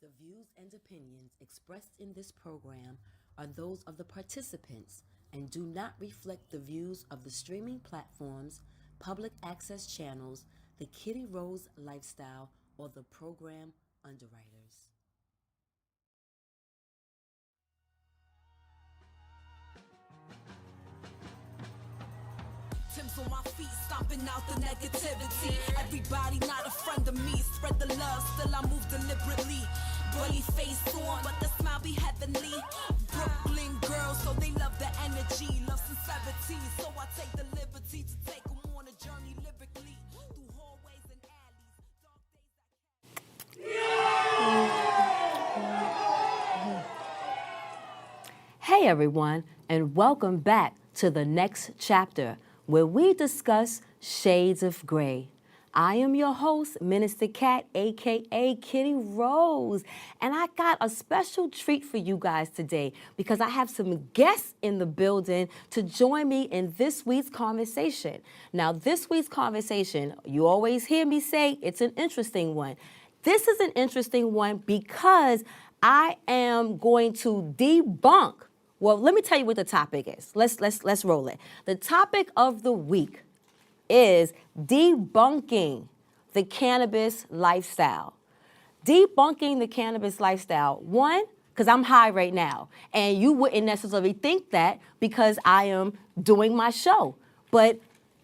The views and opinions expressed in this program are those of the participants and do not reflect the views of the streaming platforms, public access channels, the Kitty Rose Lifestyle, or the program underwriters. Tim's on my feet, stomping out the negativity. Everybody not a friend of me. Spread the love, still I move deliberately. Bully face on, but the smile be heavenly. Brooklyn girls, so they love the energy. Love sincerity, so I take the liberty to take them on a journey lyrically. Through hallways and alleys, Hey everyone, and welcome back to the next chapter, where we discuss shades of gray. I am your host, Minister Cat, aka Kitty Rose, and I got a special treat for you guys today because I have some guests in the building to join me in this week's conversation. Now, this week's conversation, you always hear me say it's an interesting one. This is an interesting one because I am going to debunk. Well, let me tell you what the topic is. Let's roll it. The topic of the week is debunking the cannabis lifestyle. Debunking the cannabis lifestyle. One, because I'm high right now, and you wouldn't necessarily think that because I am doing my show. But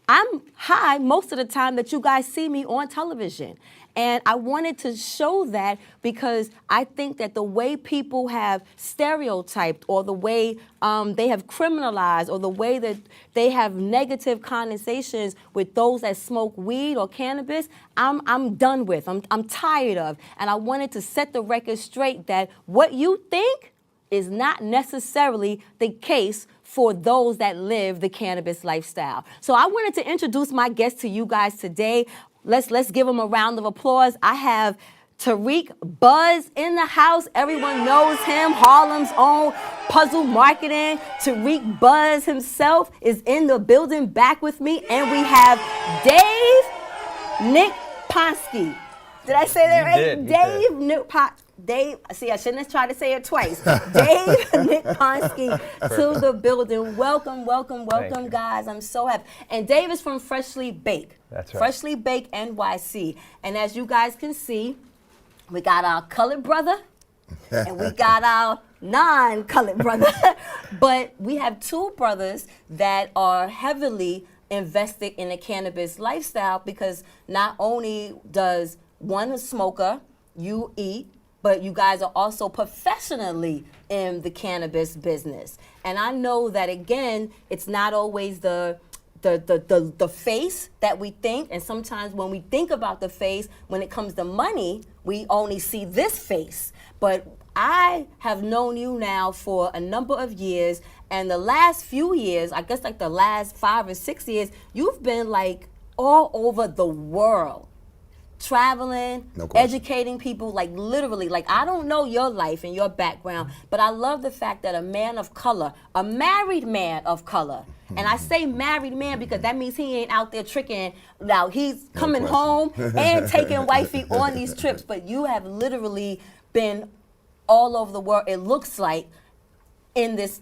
I'm high most of the time that you guys see me on television. And I wanted to show that because I think that the way people have stereotyped or the way they have criminalized or the way that they have negative connotations with those that smoke weed or cannabis, I'm done with. I'm tired of. And I wanted to set the record straight that what you think is not necessarily the case for those that live the cannabis lifestyle. So I wanted to introduce my guest to you guys today. Let's give him a round of applause. I have Tarik Buds in the house. Everyone knows him, Harlem's own puzzle marketing. Tarik Buds himself is in the building back with me. And we have Nick Ponsky. Did I say that right? Dave, see, I shouldn't have tried to say it twice. Nick Ponsky to the building. Welcome, guys. I'm so happy. And Dave is from Freshly Baked. That's right. Freshly Baked NYC. And as you guys can see, we got our colored brother and we got our non-colored brother. But we have two brothers that are heavily invested in the cannabis lifestyle because not only does one a smoker, you eat, but you guys are also professionally in the cannabis business. And I know that, again, it's not always the face that we think. And sometimes when we think about the face, when it comes to money, we only see this face. But I have known you now for a number of years. And the last few years, I guess like the last 5 or 6 years, you've been like all over the world. Traveling, educating people, like literally, like I don't know your life and your background, but I love the fact that a man of color, a married man of color, and I say married man because that means he ain't out there tricking. Now he's coming home and taking wifey on these trips, but you have literally been all over the world. It looks like in this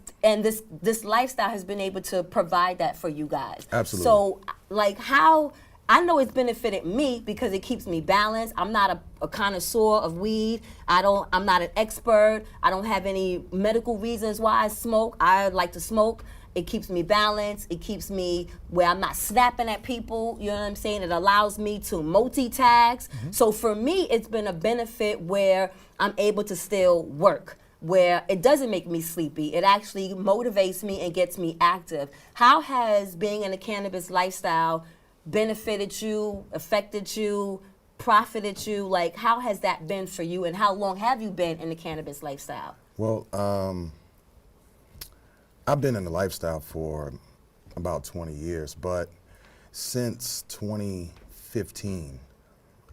lifestyle has been able to provide that for you guys. Absolutely. So like how. I know it's benefited me because it keeps me balanced. I'm not a connoisseur of weed. I'm not an expert. I don't have any medical reasons why I smoke. I like to smoke. It keeps me balanced. It keeps me where I'm not snapping at people. You know what I'm saying? It allows me to multitask. Mm-hmm. So for me, it's been a benefit where I'm able to still work, where it doesn't make me sleepy. It actually motivates me and gets me active. How has being in a cannabis lifestyle benefited you, affected you, profited you? Like, how has that been for you, and how long have you been in the cannabis lifestyle? Well, I've been in the lifestyle for about 20 years, but since 2015,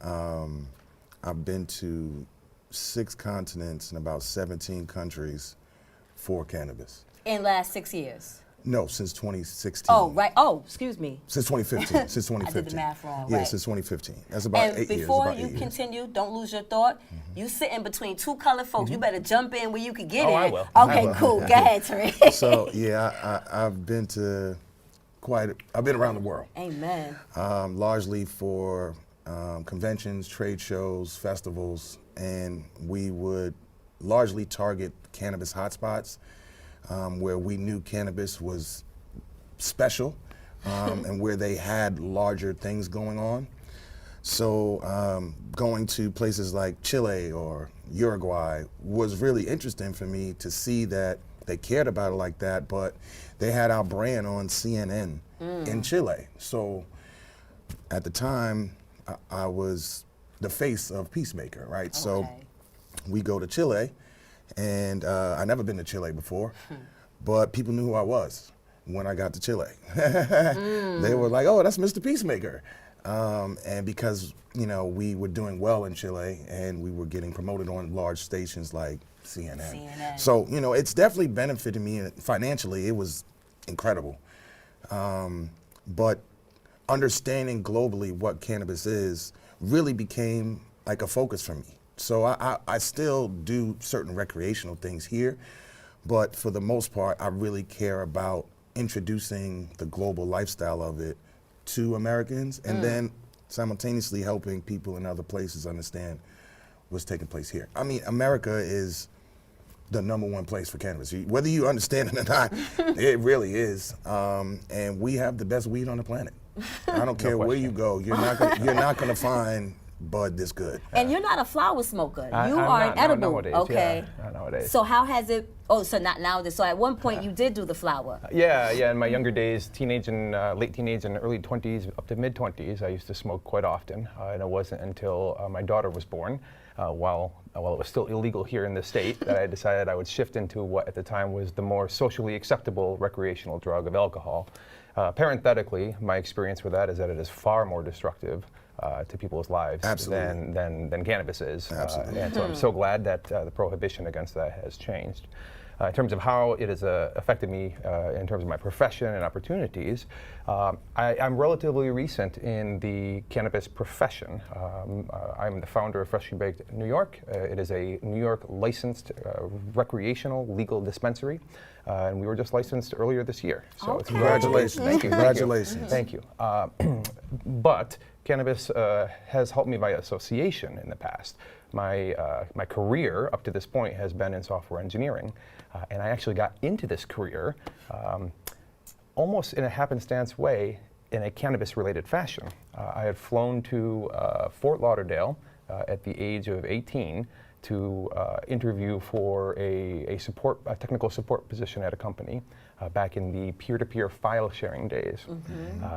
I've been to 6 continents and about 17 countries for cannabis. In the last 6 years? No, since 2016. Oh, right. Oh, excuse me. Since 2015. Since 2015. I did the math wrong. Yeah, right. since 2015. That's about 8 years. And before about you 8 years. continue, don't lose your thought. You sitting between two colored folks. You better jump in where you can get in. I will. Okay, cool. Go ahead, Tarik. So yeah, I've been to I've been around the world. Amen. Largely for conventions, trade shows, festivals, and we would largely target cannabis hotspots where we knew cannabis was special and where they had larger things going on. So going to places like Chile or Uruguay was really interesting for me to see that they cared about it like that, but they had our brand on CNN in Chile. So at the time, I was the face of Peacemaker, right? Okay. So we go to Chile, and I'd never been to Chile before, but people knew who I was when I got to Chile. They were like, oh, that's Mr. Peacemaker. And because, you know, we were doing well in Chile and we were getting promoted on large stations like CNN. So, you know, it's definitely benefited me financially. It was incredible. But understanding globally what cannabis is really became like a focus for me. So I still do certain recreational things here, but for the most part, I really care about introducing the global lifestyle of it to Americans and then simultaneously helping people in other places understand what's taking place here. I mean, America is the #1 place for cannabis. Whether you understand it or not, it really is. And we have the best weed on the planet. I don't care where you go, you're not gonna find bud this good. And you're not a flower smoker. You I'm are not, an edible. nowadays, Okay. Yeah, not nowadays. So how has it? Oh, so not nowadays. So at one point you did do the flower. Yeah. In my younger days, teenage and late teenage and early 20s, up to mid 20s, I used to smoke quite often. And it wasn't until my daughter was born, while it was still illegal here in the state, that I decided I would shift into what at the time was the more socially acceptable recreational drug of alcohol. Parenthetically, my experience with that is that it is far more destructive to people's lives than cannabis is. And so I'm so glad that the prohibition against that has changed. In terms of how it has affected me in terms of my profession and opportunities, I'm relatively recent in the cannabis profession. I'm the founder of Freshly Baked New York. It is a New York licensed recreational legal dispensary, and we were just licensed earlier this year. So it's Congratulations. Thank you. Congratulations. Thank you. But cannabis has helped me by association in the past. My career up to this point has been in software engineering, and I actually got into this career almost in a happenstance way in a cannabis-related fashion. I had flown to Fort Lauderdale at the age of 18 to interview for a technical support position at a company back in the peer-to-peer file sharing days.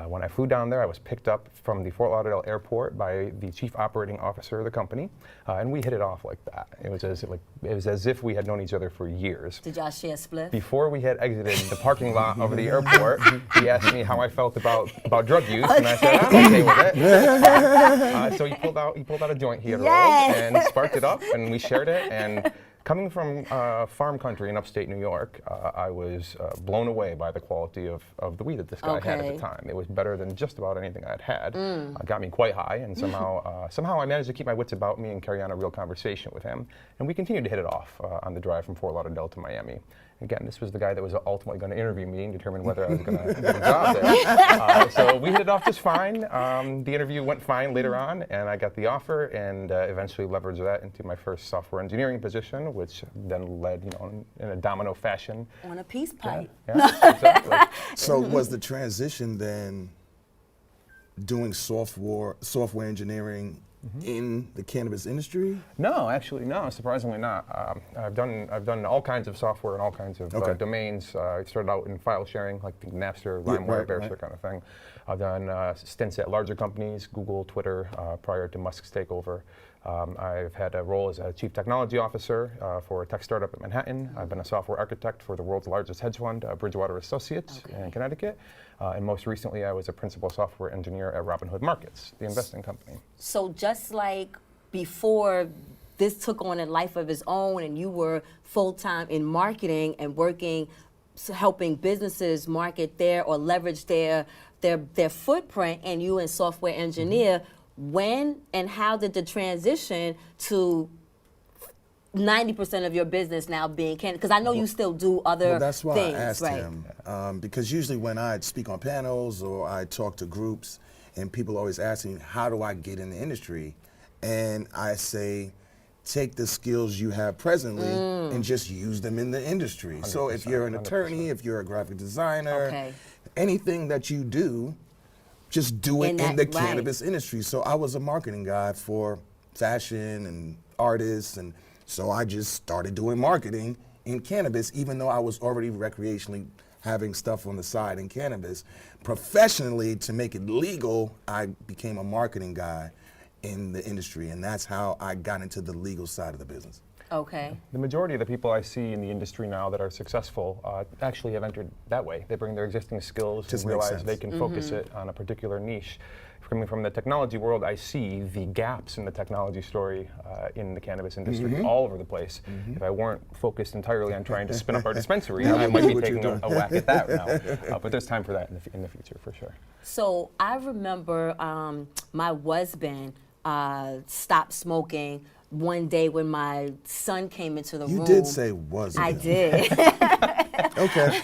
When I flew down there, I was picked up from the Fort Lauderdale airport by the chief operating officer of the company, and we hit it off like that. It was as if we had known each other for years. Did y'all share a split? Before we had exited the parking lot of the airport, he asked me how I felt about drug use, and I said, I'm okay with it. So he pulled out a joint he had rolled and sparked it up, and we shared it. And coming from farm country in upstate New York, I was blown away by the quality of the weed that this guy had at the time. It was better than just about anything I'd had. Got me quite high, and somehow I managed to keep my wits about me and carry on a real conversation with him. And we continued to hit it off on the drive from Fort Lauderdale to Miami. Again, this was the guy that was ultimately going to interview me and determine whether I was going to get a job there. So we hit it off just fine. The interview went fine later on, and I got the offer, and eventually leveraged that into my first software engineering position, which then led, in a domino fashion. On a peace pipe. Yeah, exactly. So was the transition then doing software engineering in the cannabis industry? No, actually, no. Surprisingly, not. I've done all kinds of software and all kinds of domains. I started out in file sharing, like Napster, LimeWire, Bearster kind of thing. I've done stints at larger companies, Google, Twitter, prior to Musk's takeover. I've had a role as a chief technology officer for a tech startup in Manhattan. I've been a software architect for the world's largest hedge fund, Bridgewater Associates in Connecticut. And most recently, I was a principal software engineer at Robinhood Markets, the investing company. So just like before this took on a life of its own and you were full-time in marketing and working helping businesses market their or leverage their footprint, and you in software engineer, when and how did the transition to 90% of your business now being cannabis? Because I know you still do other Well, that's why things, I asked right? him, because usually when I speak on panels or I talk to groups, and people always ask me, how do I get in the industry? And I say, take the skills you have presently and just use them in the industry. So if you're an attorney, if you're a graphic designer, anything that you do, just do it in the cannabis industry. So I was a marketing guy for fashion and artists, and so I just started doing marketing in cannabis, even though I was already recreationally having stuff on the side in cannabis. Professionally, to make it legal, I became a marketing guy in the industry, and that's how I got into the legal side of the business. Okay. The majority of the people I see in the industry now that are successful actually have entered that way. They bring their existing skills and realize they can focus it on a particular niche. Coming from the technology world, I see the gaps in the technology story in the cannabis industry all over the place. If I weren't focused entirely on trying to spin up our dispensary, I might be taking a whack at that now. But there's time for that in the future, for sure. So I remember my husband stopped smoking one day when my son came into the room. You did say was. I did. Okay.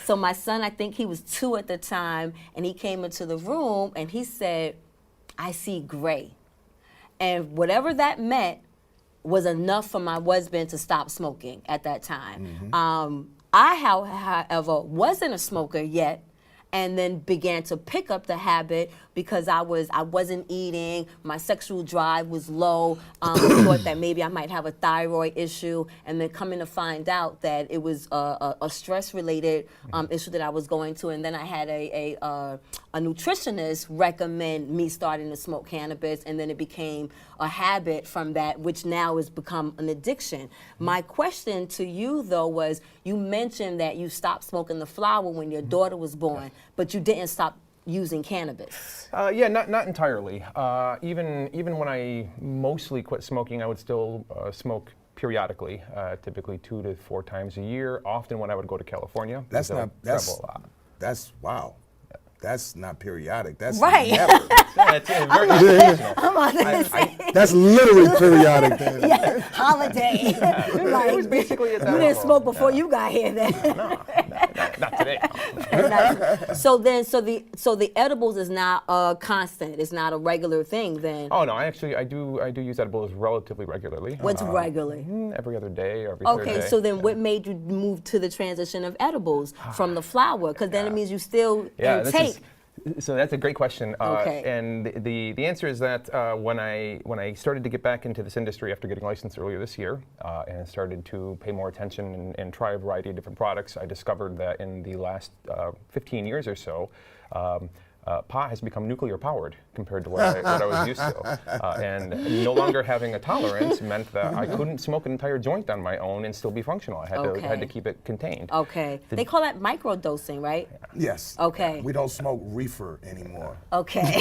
So my son, I think he was 2 at the time, and he came into the room and he said, I see gray. And whatever that meant was enough for my husband to stop smoking at that time. I, however, wasn't a smoker yet, and then began to pick up the habit because I wasn't eating, my sexual drive was low, thought that maybe I might have a thyroid issue, and then coming to find out that it was a stress-related issue that I was going to, and then I had a nutritionist recommend me starting to smoke cannabis, and then it became a habit from that, which now has become an addiction. My question to you, though, was you mentioned that you stopped smoking the flower when your daughter was born, but you didn't stop using cannabis. Yeah, not entirely. Even when I mostly quit smoking, I would still smoke periodically, typically 2 to 4 times a year. Often when I would go to California, That's I not. travel a lot. That's wow. That's not periodic. That's Right. never. Yeah, it's very occasional. I'm on the That's literally periodic. Then. yeah, holiday. It was basically at that You didn't level. smoke before you got here then. No, not today. So the edibles is not a constant. It's not a regular thing then. Oh no, I do use edibles relatively regularly. What's regularly? Every other day or every third day. Okay, so then what made you move to the transition of edibles from the flower? Because then it means you still intake. So that's a great question. Okay. And the answer is that when I started to get back into this industry after getting licensed earlier this year and started to pay more attention and try a variety of different products, I discovered that in the last 15 years or so, pot has become nuclear powered compared to what I was used to. And no longer having a tolerance meant that I couldn't smoke an entire joint on my own and still be functional. I had to keep it contained. Okay. They call that microdosing, right? Yes. Okay. We don't smoke reefer anymore. Okay.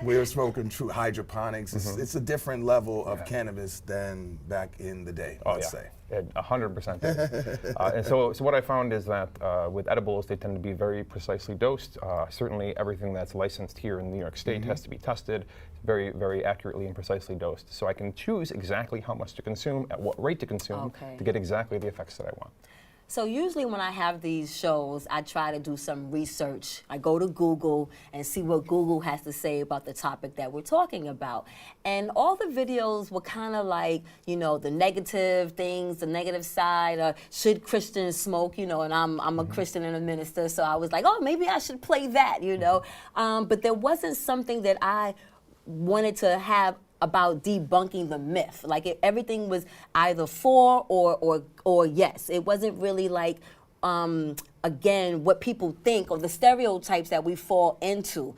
We're smoking true hydroponics. It's a different level of cannabis than back in the day, let's say. 100%. And so what I found is that with edibles, they tend to be very precisely dosed. Certainly everything that's licensed here in New York State has to be tested very, very accurately and precisely dosed. So I can choose exactly how much to consume, at what rate to consume, to get exactly the effects that I want. So usually when I have these shows, I try to do some research. I go to Google and see what Google has to say about the topic that we're talking about. And all the videos were kind of like, you know, the negative things, the negative side, should Christians smoke, you know, and I'm a Christian and a minister, so I was like, oh, maybe I should play that, you know. But there wasn't something that I wanted to have about debunking the myth. Like everything was either for or yes. It wasn't really like again what people think or the stereotypes that we fall into.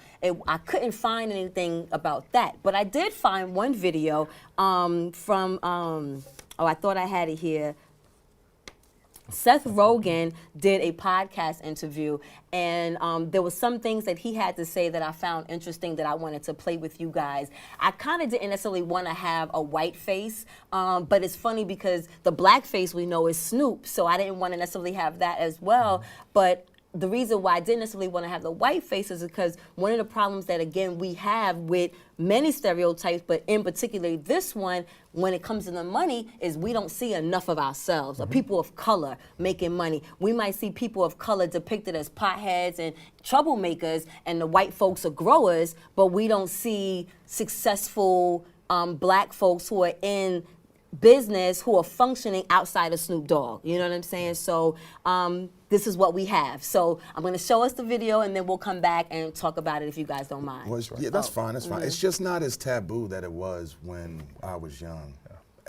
I couldn't find anything about that, but I did find one video from I thought I had it here. Seth Rogen did a podcast interview, and there was some things that he had to say that I found interesting that I wanted to play with you guys. I kind of didn't necessarily want to have a white face, but it's funny because the black face we know is Snoop, so I didn't want to necessarily have that as well. But the reason why I didn't necessarily want to have the white face is because one of the problems that, again, we have with many stereotypes, but in particular this one, when it comes to the money, is we don't see enough of ourselves, or people of color making money. We might see people of color depicted as potheads and troublemakers, and the white folks are growers, but we don't see successful black folks who are in business who are functioning outside of Snoop Dogg. You know what I'm saying? So this is what we have. So I'm going to show us the video, and then we'll come back and talk about it if you guys don't mind. Well, yeah, that's fine. That's fine. It's just not as taboo that it was when I was young.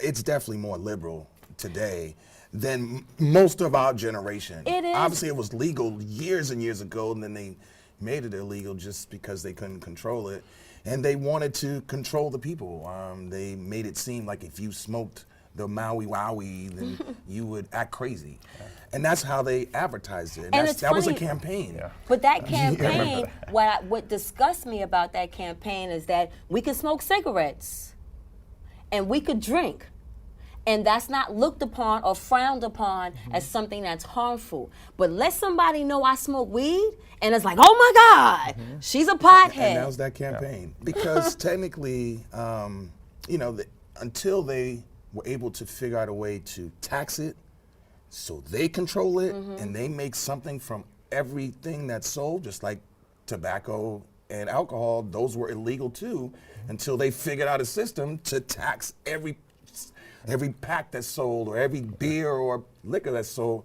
It's definitely more liberal today than most of our generation. It is. Obviously, it was legal years and years ago, and then they made it illegal just because they couldn't control it. And they wanted to control the people. They made it seem like if you smoked the Maui Wowie, then you would act crazy. And that's how they advertised it. And that was a campaign. Yeah. But that campaign, what disgusts me about that campaign is that we can smoke cigarettes and we could drink. And that's not looked upon or frowned upon as something that's harmful. But let somebody know I smoke weed, and it's like, oh my God, she's a pothead. And that was that campaign. Because technically, you know, until they were able to figure out a way to tax it, so they control it, and they make something from everything that's sold, just like tobacco and alcohol, those were illegal too, until they figured out a system to tax every pack that's sold, or every beer or liquor that's sold.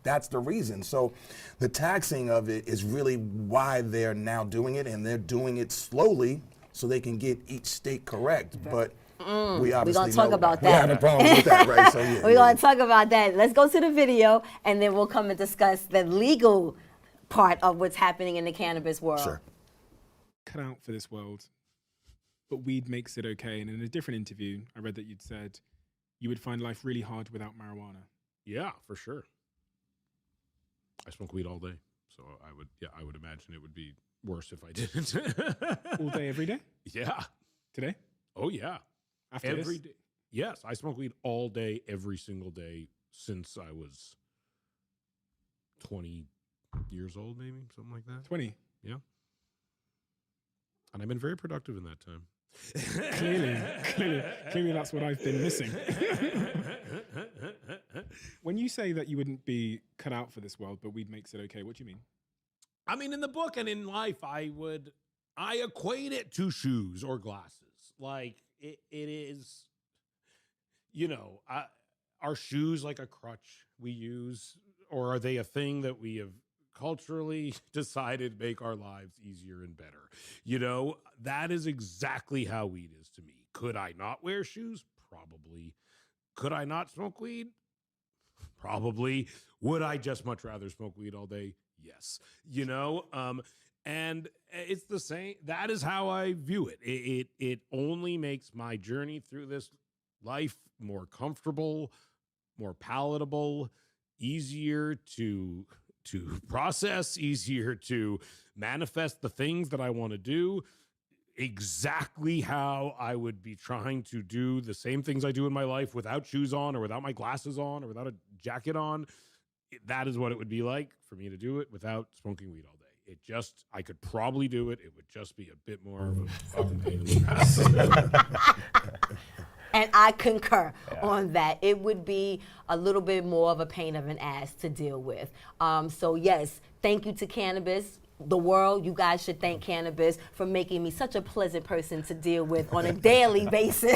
That's the reason. So the taxing of it is really why they're now doing it, and they're doing it slowly so they can get each state correct. But we obviously We're going to talk about we that. have a problem with that, right? So yeah, We're going to talk about that. Let's go to the video, and then we'll come and discuss the legal part of what's happening in the cannabis world. Sure. Cut out for this world, but weed makes it okay. And in a different interview, I read that you'd said you would find life really hard without marijuana. Yeah, for sure. I smoke weed all day, so I would imagine it would be worse if I didn't. All day, every day? Yeah. Today? Oh yeah. After Every this? day. Yes, I smoke weed all day, every single day since I was 20 years old, maybe something like that. 20. Yeah. And I've been very productive in that time. Clearly that's what I've been missing. When you say that you wouldn't be cut out for this world, but weed makes it okay, what do you mean? I mean, in the book and in life, I equate it to shoes or glasses. Like it is, you know, are shoes like a crutch we use, or are they a thing that we have culturally decided make our lives easier and better? You know, that is exactly how weed is to me. Could I not wear shoes? Probably. Could I not smoke weed? Probably. Would I just much rather smoke weed all day? Yes. You know, and it's the same. That is how I view it. It only makes my journey through this life more comfortable, more palatable, easier to process, easier to manifest the things that I want to do, exactly how I would be trying to do the same things I do in my life without shoes on, or without my glasses on, or without a jacket on. That is what it would be like for me to do it without smoking weed all day. I could probably do it. It would just be a bit more of a fucking pain in the ass. And I concur on that. It would be a little bit more of a pain of an ass to deal with. So yes, thank you to cannabis. The world, you guys should thank cannabis for making me such a pleasant person to deal with on a daily basis.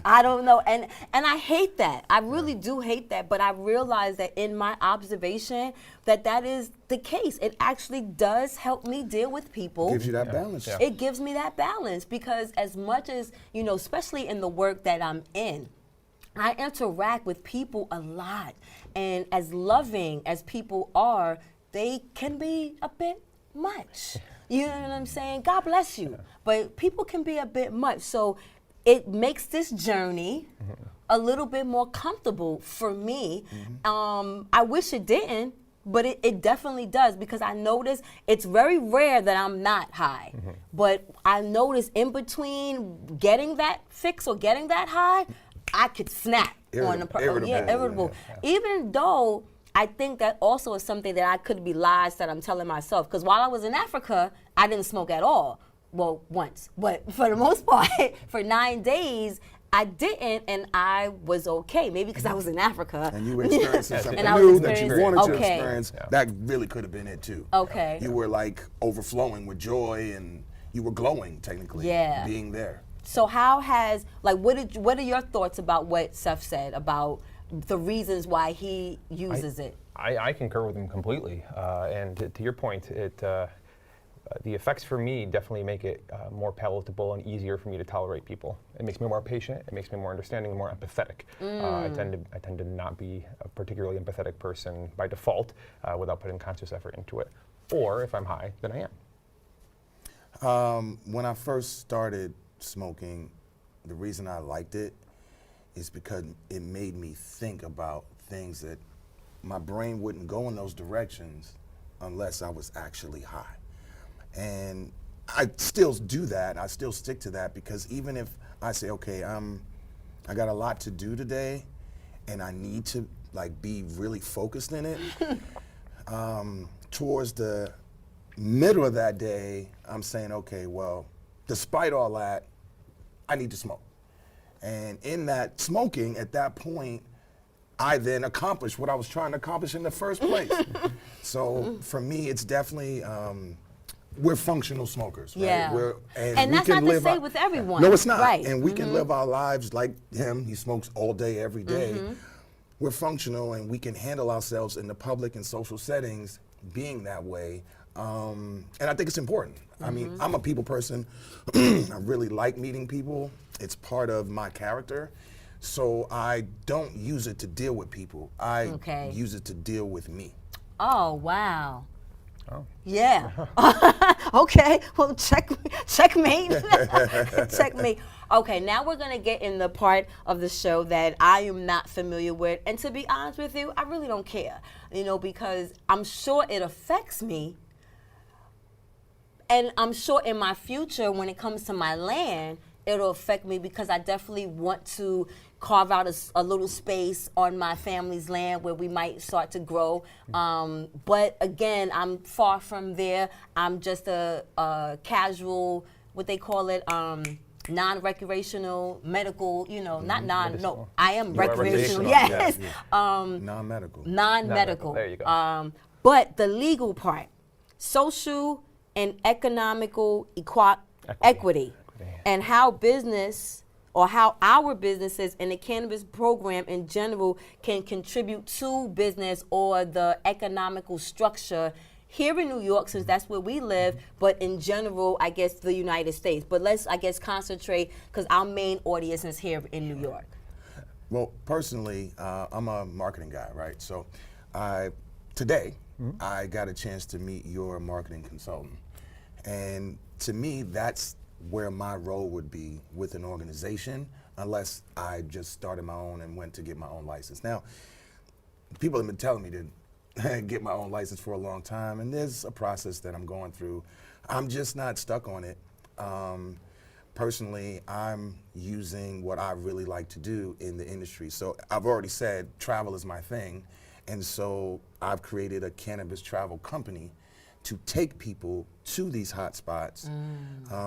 I don't know, and I hate that. I really do hate that, but I realize that in my observation that is the case. It actually does help me deal with people. Gives you that balance. Yeah. It gives me that balance, because as much as, you know, especially in the work that I'm in, I interact with people a lot, and as loving as people are, they can be a bit much. You know what I'm saying? God bless you. But people can be a bit much. So it makes this journey a little bit more comfortable for me. I wish it didn't, but it definitely does, because I notice it's very rare that I'm not high. But I notice in between getting that fix or getting that high, I could snap on the person. Irritable. Even though I think that also is something that I could be lies that I'm telling myself. Because while I was in Africa, I didn't smoke at all. Well, once. But for the most part, for 9 days, I didn't, and I was okay. Maybe because I was in Africa. And you were experiencing something And I was new that you experiencing- wanted to okay. experience. That really could have been it too. Okay. You were like overflowing with joy, and you were glowing technically. Yeah. Being there. So how has, like, what are your thoughts about what Seth said about the reasons why he uses it? I concur with him completely. And to your point, the effects for me definitely make it more palatable and easier for me to tolerate people. It makes me more patient. It makes me more understanding and more empathetic. I tend to not be a particularly empathetic person by default without putting conscious effort into it. Or if I'm high, then I am. When I first started smoking, the reason I liked it is because it made me think about things that my brain wouldn't go in those directions unless I was actually high. And I still do that. I still stick to that, because even if I say, okay, I got a lot to do today and I need to like be really focused in it, towards the middle of that day, I'm saying, okay, well, despite all that, I need to smoke. And in that smoking, at that point, I then accomplished what I was trying to accomplish in the first place. So for me, it's definitely, we're functional smokers, right? Yeah. And that's not to say with everyone. No, it's not. Right. And we can live our lives like him. He smokes all day, every day. We're functional, and we can handle ourselves in the public and social settings being that way. And I think it's important. I mean, I'm a people person. I really like meeting people. It's part of my character. So I don't use it to deal with people. I use it to deal with me. Oh, wow. Oh. Yeah. Okay. Well, checkmate. Checkmate. Okay, now we're going to get in the part of the show that I am not familiar with. And to be honest with you, I really don't care, because I'm sure it affects me. And I'm sure in my future, when it comes to my land, it'll affect me, because I definitely want to carve out a little space on my family's land where we might start to grow. But again, I'm far from there. I'm just a casual, what they call it, non-recreational, medical, not no, I am recreational, yes. Non-medical. Non-medical. There you go. But the legal part, social and economical equity, and how business, or how our businesses and the cannabis program in general can contribute to business or the economical structure here in New York, since that's where we live, but in general, I guess, the United States. But let's, I guess, concentrate, because our main audience is here in New York. Well, personally, I'm a marketing guy, right? So today, I got a chance to meet your marketing consultant. And to me, that's where my role would be with an organization, unless I just started my own and went to get my own license. Now, people have been telling me to get my own license for a long time, and there's a process that I'm going through. I'm just not stuck on it. Personally, I'm using what I really like to do in the industry. So I've already said travel is my thing, and so I've created a cannabis travel company to take people to these hot spots.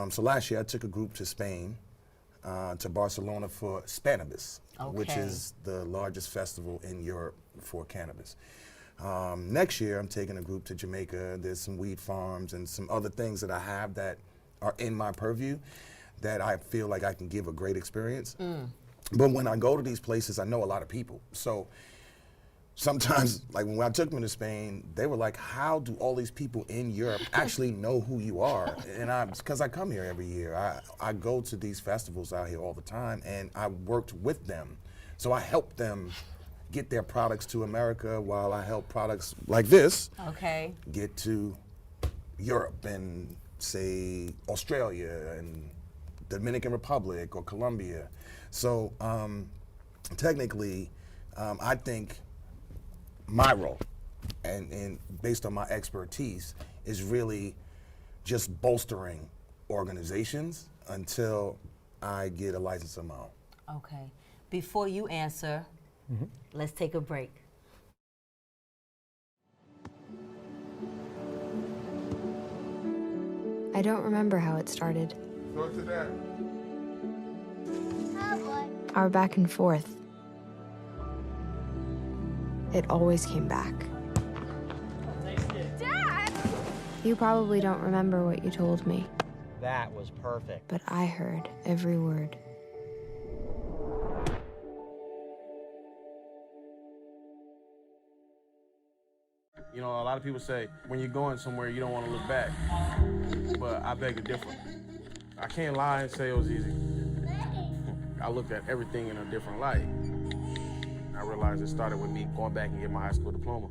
So last year I took a group to Spain, to Barcelona for Cannabis, which is the largest festival in Europe for cannabis. Next year I'm taking a group to Jamaica. There's some weed farms and some other things that I have that are in my purview that I feel like I can give a great experience. But when I go to these places, I know a lot of people. So sometimes, like when I took them to Spain, they were like, how do all these people in Europe actually know who you are? And because I come here every year. I go to these festivals out here all the time, and I worked with them. So I helped them get their products to America while I help products like this get to Europe and, say, Australia and Dominican Republic or Colombia. So technically, I think my role, and based on my expertise, is really just bolstering organizations until I get a license of my own. Okay. Before you answer, let's take a break. I don't remember how it started. Go to that. Our back and forth. It always came back. Dad! You probably don't remember what you told me, That was perfect. but I heard every word. You know, a lot of people say when you're going somewhere, you don't want to look back. But I beg to differ. I can't lie and say it was easy. I looked at everything in a different light. I realized it started with me going back and getting my high school diploma.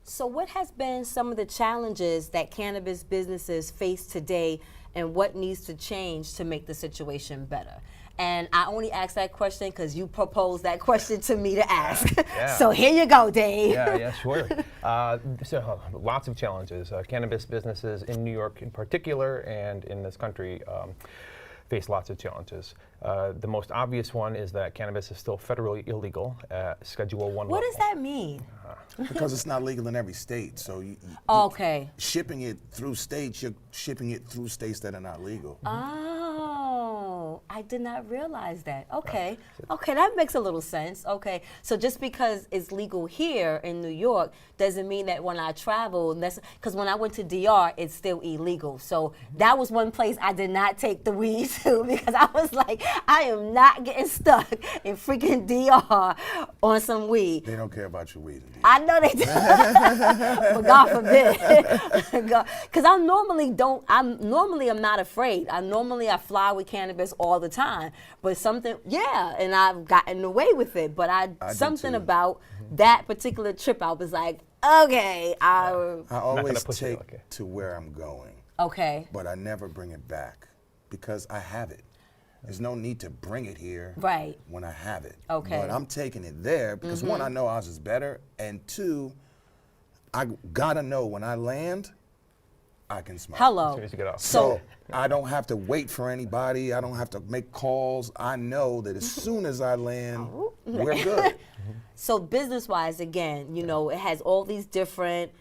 So what has been some of the challenges that cannabis businesses face today, and what needs to change to make the situation better? And I only asked that question because you proposed that question to me to ask. Yeah. So here you go, Dave. Yeah, sure. So lots of challenges. Cannabis businesses in New York in particular and in this country face lots of challenges. The most obvious one is that cannabis is still federally illegal at Schedule 1 What level. does that mean? Because it's not legal in every state, so Okay. shipping it through states, you're shipping it through states that are not legal. Oh, I did not realize that. Okay. Okay, that makes a little sense. Okay. So just because it's legal here in New York doesn't mean that when I travel, because when I went to DR, it's still illegal. So that was one place I did not take the weed to, because I was like, I am not getting stuck in freaking DR on some weed. They don't care about your weed. I know they do, but God forbid. Because I'm normally I'm not afraid. I fly with cannabis all the time. But and I've gotten away with it. But something too. about that particular trip, I was like, okay, I gonna always push it, take okay. to where I'm going, okay, but I never bring it back because I have it. There's no need to bring it here right. when I have it. Okay. But I'm taking it there because one, I know ours is better, and two, I gotta know when I land, I can smoke. As Hello. soon as you get off. So I don't have to wait for anybody. I don't have to make calls. I know that as soon as I land, we're good. So business-wise, again, you know, it has all these different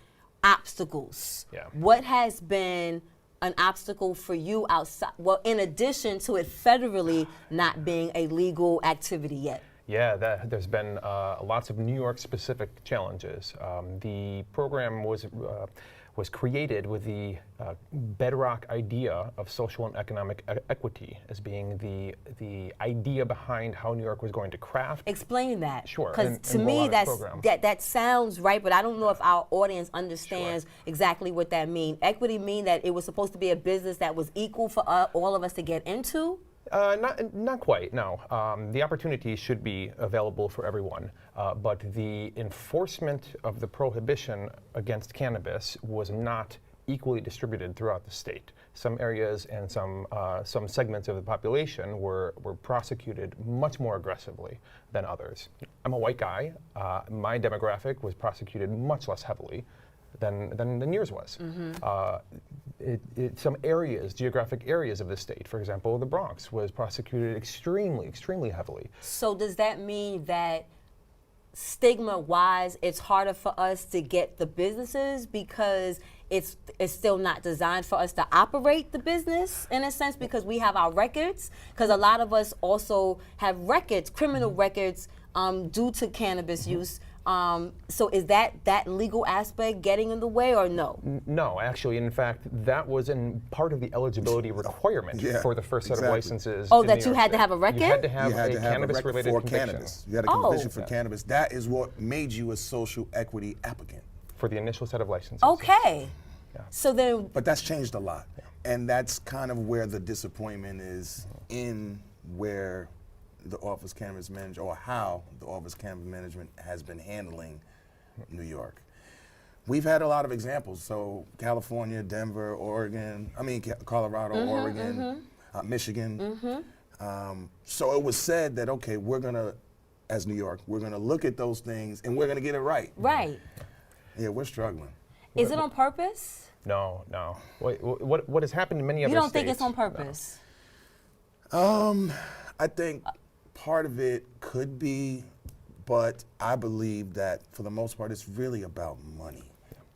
obstacles. Yeah. What has been an obstacle for you outside, well, in addition to it federally not being a legal activity yet? Yeah, there's been lots of New York-specific challenges. The program was created with the bedrock idea of social and economic equity as being the idea behind how New York was going to craft. Explain that. Sure, Because and to roll me, out its program. that sounds right, but I don't know if our audience understands exactly what that means. Equity mean that it was supposed to be a business that was equal for all of us to get into? Not quite, no. The opportunity should be available for everyone, but the enforcement of the prohibition against cannabis was not equally distributed throughout the state. Some areas and some segments of the population were prosecuted much more aggressively than others. I'm a white guy. My demographic was prosecuted much less heavily than yours was. Some areas, geographic areas of the state, for example, the Bronx, was prosecuted extremely heavily. So does that mean that stigma-wise, it's harder for us to get the businesses because it's still not designed for us to operate the business in a sense because we have our records? Because a lot of us also have records, criminal records, due to cannabis use. So is that legal aspect getting in the way or no? No, actually, in fact, that was in part of the eligibility requirement for the first set of licenses. Oh, in that New you York had to State. have a record? You had to have You had a to have a record cannabis-related for conviction cannabis. You had a Oh. conviction for cannabis. That is what made you a social equity applicant. for the initial set of licenses. Okay. So then, But that's changed a lot. And that's kind of where the disappointment is in where the Office of Cannabis Management, or how the Office of Cannabis Management has been handling New York. We've had a lot of examples. So California, Denver, Colorado, Oregon, Michigan. So it was said that, okay, we're gonna, as New York, we're gonna look at those things and we're gonna get it right. Right. Yeah, we're struggling. Is it on purpose? No. What has happened in many other You don't states? think it's on purpose? I think part of it could be, but I believe that for the most part, it's really about money.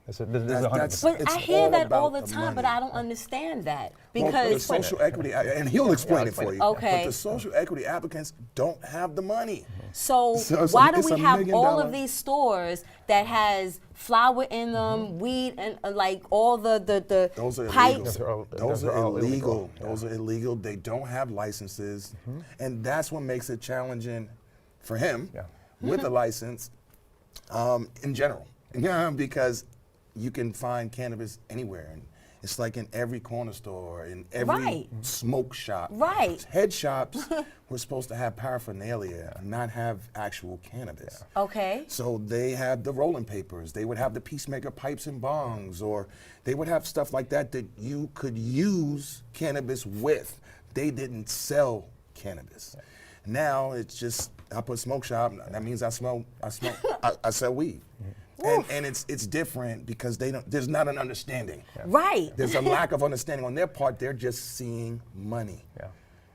But I hear that all the time, but I don't understand that. Because the social equity, and he'll explain it for you. Okay. But the social equity applicants don't have the money. So why do we have all of these stores that has flower in them, weed, and like all the Those are pipes? illegal. Those are illegal. Those are illegal. They don't have licenses, and that's what makes it challenging for him with a license in general. Yeah, because you can find cannabis anywhere, and it's like in every corner store, in every smoke shop. Right. Head shops were supposed to have paraphernalia and not have actual cannabis. Okay. So they had the rolling papers, they would have the peacemaker pipes and bongs, or they would have stuff like that that you could use cannabis with. They didn't sell cannabis. Now it's just, I put smoke shop, that means I sell weed. And it's different because there's not an understanding. Right. There's a lack of understanding on their part. They're just seeing money.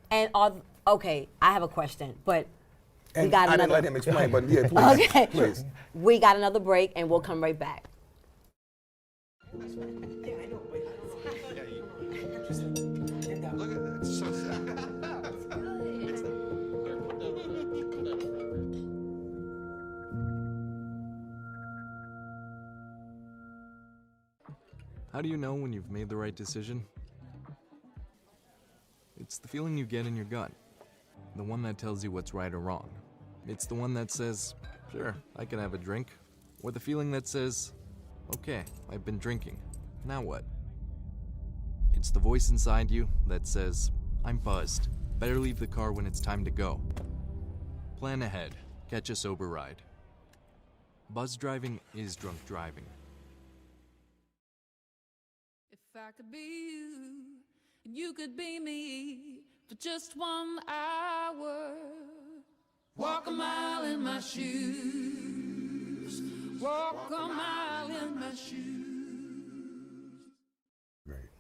And okay, I have a question, but we And got I another. didn't let him explain, but yeah, please. Okay. Please. We got another break, and we'll come right back. How do you know when you've made the right decision? It's the feeling you get in your gut. The one that tells you what's right or wrong. It's the one that says, sure, I can have a drink. Or the feeling that says, okay, I've been drinking. Now what? It's the voice inside you that says, I'm buzzed. Better leave the car when it's time to go. Plan ahead. Catch a sober ride. Buzz driving is drunk driving. If I could be you, and you could be me for just 1 hour. Walk a mile in my shoes. Walk a mile in my shoes. Great.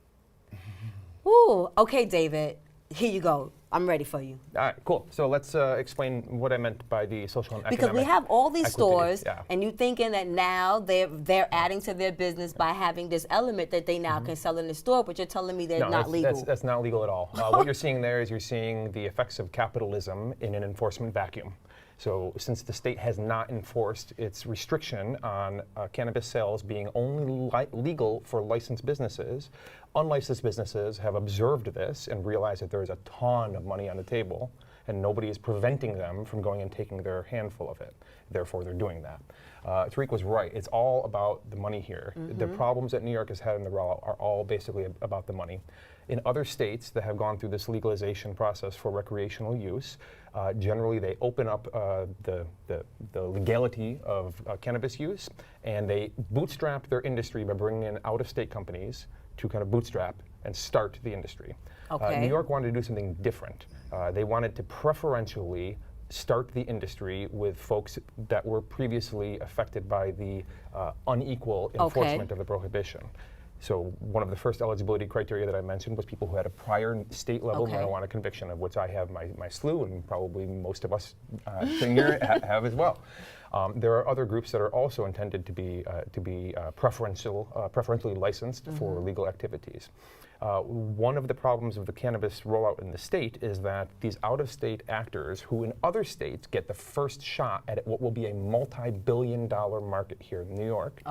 Ooh, okay, David. Here you go. I'm ready for you. All right, cool. So let's explain what I meant by the social and economic Because we have all these equity. stores, Yeah. and you thinking that now they're adding to their business by having this element that they now can sell in the store, but you're telling me they're No, not legal. that's not legal at all. What you're seeing there is you're seeing the effects of capitalism in an enforcement vacuum. So since the state has not enforced its restriction on cannabis sales being only legal for licensed businesses, unlicensed businesses have observed this and realized that there is a ton of money on the table and nobody is preventing them from going and taking their handful of it. Therefore, they're doing that. Tarik was right. It's all about the money here. The problems that New York has had in the rollout are all basically about the money. In other states that have gone through this legalization process for recreational use, generally they open up the legality of cannabis use, and they bootstrap their industry by bringing in out-of-state companies to kind of bootstrap and start the industry. Okay. New York wanted to do something different. They wanted to preferentially start the industry with folks that were previously affected by the unequal enforcement of the prohibition. So one of the first eligibility criteria that I mentioned was people who had a prior state-level marijuana conviction, of which I have my slew, and probably most of us sitting here have as well. There are other groups that are also intended to be preferentially licensed for legal activities. One of the problems of the cannabis rollout in the state is that these out-of-state actors who in other states get the first shot at what will be a multi-billion-dollar market here in New York,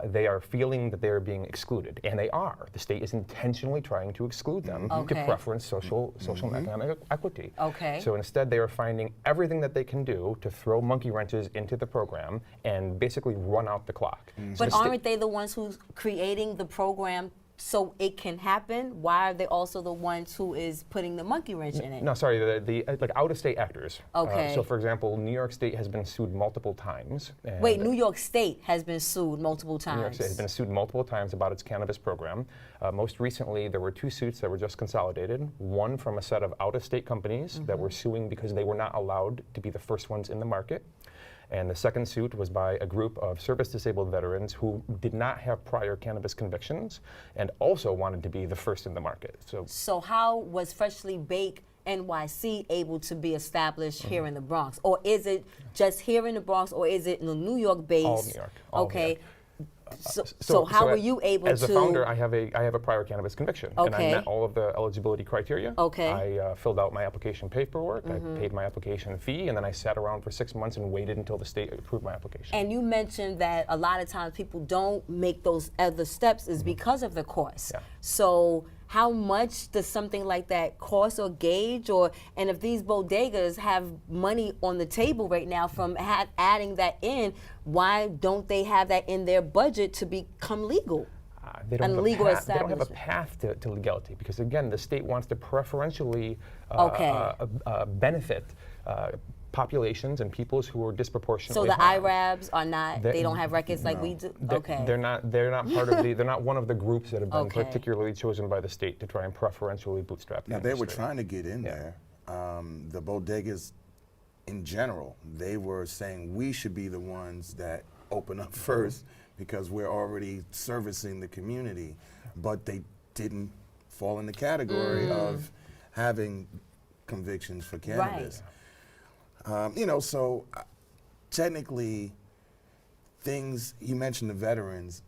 they are feeling that they are being excluded, and they are. The state is intentionally trying to exclude them to preference social and economic equity. So instead they are finding everything that they can do to throw monkey wrenches into the program and basically run out the clock. But aren't they the ones who's creating the program so it can happen, why are they also the ones who is putting the monkey wrench in it? No, sorry, the like out-of-state actors. Okay. So, for example, New York State has been sued multiple times. Wait, New York State has been sued multiple times. New York State has been sued multiple times about its cannabis program. Most recently, there were 2 suits that were just consolidated. One from a set of out-of-state companies that were suing because they were not allowed to be the first ones in the market. And the second suit was by a group of service-disabled veterans who did not have prior cannabis convictions and also wanted to be the first in the market. So how was Freshly Baked NYC able to be established here in the Bronx? Or is it just here in the Bronx, or is it New York based? All New York. All okay. New York. So how were you able to? As a founder, I have a prior cannabis conviction, and I met all of the eligibility criteria. Okay. I filled out my application paperwork, I paid my application fee, and then I sat around for 6 months and waited until the state approved my application. And you mentioned that a lot of times people don't make those other steps is because of the cost. Yeah. So how much does something like that cost or gauge, and if these bodegas have money on the table right now from adding that in, why don't they have that in their budget to become legal? They don't have a path to legality because, again, the state wants to preferentially benefit populations and peoples who are disproportionately So the harmed. IRABs are not, they don't have records like we do? Okay. They're not part of they're not one of the groups that have been particularly chosen by the state to try and preferentially bootstrap the Now, they were industry. trying to get in there. The bodegas, in general, they were saying we should be the ones that open up first because we're already servicing the community, but they didn't fall in the category of having convictions for cannabis. Right. So technically, you mentioned the veterans.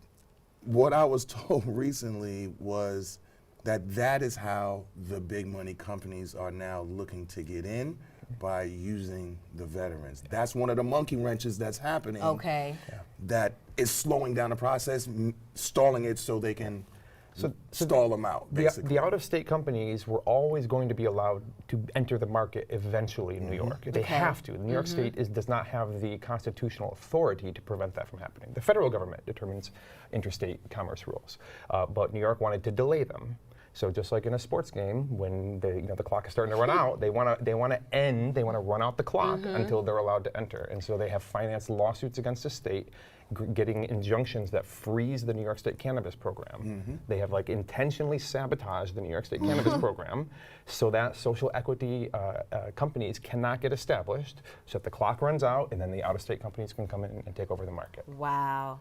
What I was told recently was that is how the big money companies are now looking to get in, by using the veterans. That's one of the monkey wrenches that's happening. Okay. That is slowing down the process, stalling it so they can stall them out, basically. The out-of-state companies were always going to be allowed to enter the market eventually in New York. They have to. New York State does not have the constitutional authority to prevent that from happening. The federal government determines interstate commerce rules, but New York wanted to delay them. So just like in a sports game, when the clock is starting to run out, they want to run out the clock until they're allowed to enter. And so they have financed lawsuits against the state, getting injunctions that freeze the New York State cannabis program. They have intentionally sabotaged the New York State cannabis program so that social equity companies cannot get established, so that the clock runs out and then the out-of-state companies can come in and take over the market. Wow.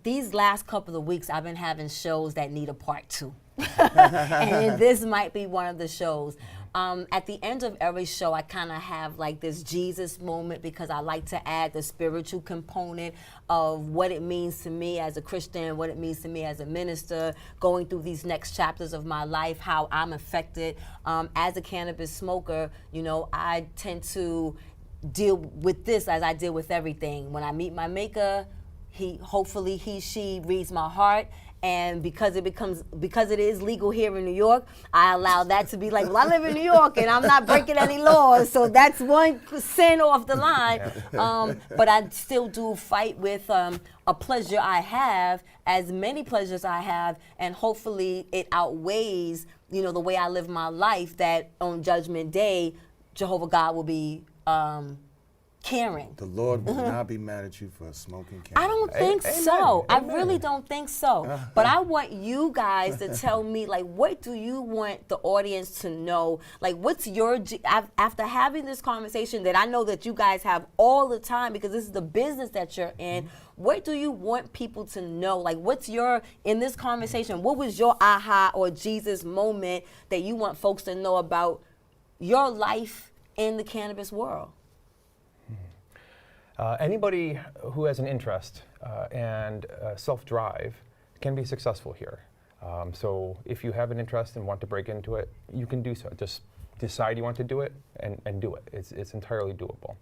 These last couple of weeks, I've been having shows that need a part 2. And this might be one of the shows. At the end of every show, I kind of have this Jesus moment because I like to add the spiritual component of what it means to me as a Christian, what it means to me as a minister, going through these next chapters of my life, how I'm affected. As a cannabis smoker, I tend to deal with this as I deal with everything. When I meet my maker, she reads my heart, and because it is legal here in New York, I allow that to be well, I live in New York and I'm not breaking any laws, so that's one sin off the line. But I still do fight with a pleasure I have, as many pleasures I have, and hopefully it outweighs the way I live my life, that on Judgment Day, Jehovah God will be caring. The Lord will not be mad at you for smoking cannabis. I don't think so. Amen. I really don't think so. But I want you guys to tell me, what do you want the audience to know? What's your, after having this conversation that I know that you guys have all the time because this is the business that you're in, what do you want people to know? What's in this conversation, what was your aha or Jesus moment that you want folks to know about your life in the cannabis world? Anybody who has an interest and self-drive can be successful here. So if you have an interest and want to break into it, you can do so. Just decide you want to do it and do it. It's entirely doable.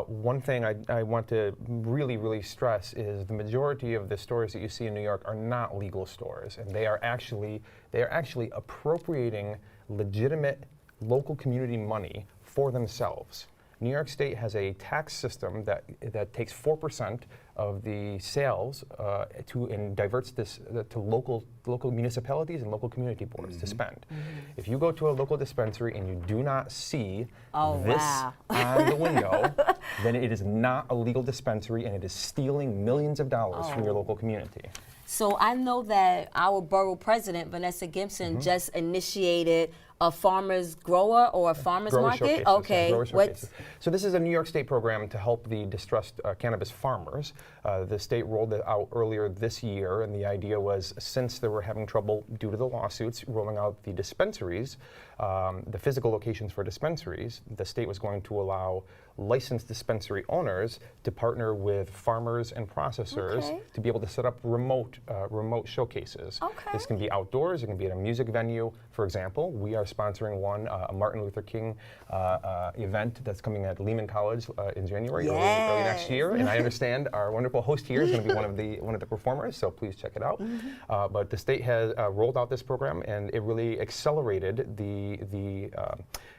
One thing I want to really, really stress is the majority of the stores that you see in New York are not legal stores, and they are actually appropriating legitimate local community money for themselves. New York State has a tax system that takes 4% of the sales and diverts this to local municipalities and local community boards to spend. If you go to a local dispensary and you do not see this on the window, then it is not a legal dispensary and it is stealing millions of dollars from your local community. So I know that our borough president, Vanessa Gibson, just initiated a farmer's grower or a farmer's market? Okay. So this is a New York State program to help the distressed cannabis farmers. The state rolled it out earlier this year, and the idea was, since they were having trouble due to the lawsuits rolling out the dispensaries, the physical locations for dispensaries, the state was going to allow licensed dispensary owners to partner with farmers and processors to be able to set up remote showcases. This can be outdoors, it can be at a music venue. For example, we are sponsoring one, a Martin Luther King event that's coming at Lehman College in January, early next year. And I understand our wonderful host here is going to be one of the performers, so please check it out. But the state has rolled out this program, and it really accelerated the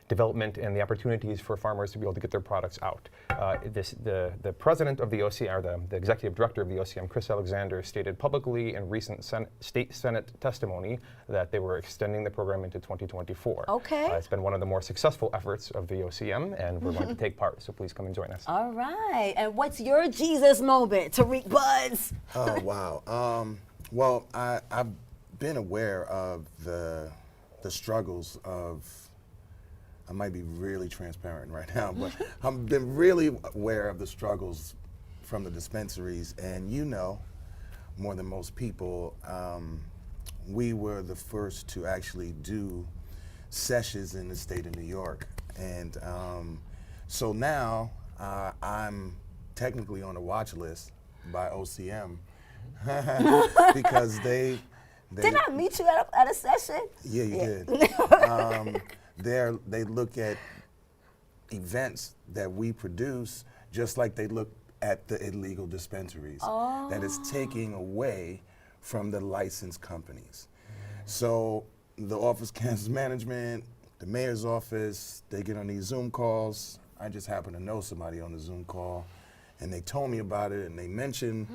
development and the opportunities for farmers to be able to get their products out. The president of the OCR, the executive director of the OCM, Chris Alexander, stated publicly in recent state Senate testimony that they were extending the program into 2024. It's been one of the more successful efforts of the OCM, and we're going to take part, so please come and join us. All right, and what's your Jesus moment, Tarik Buds? Oh, wow. Well, I've been aware of the struggles of, I might be really transparent right now, but I've been really aware of the struggles from the dispensaries, and you know, more than most people, we were the first to actually do sessions in the state of New York. And so now I'm technically on a watch list by OCM because they did I meet you at a session? Yeah, you did. They look at events that we produce just like they look at the illegal dispensaries. That is taking away from the licensed companies. So the Office of Cannabis Management, the mayor's office, they get on these Zoom calls. I just happen to know somebody on the Zoom call, and they told me about it, and they mentioned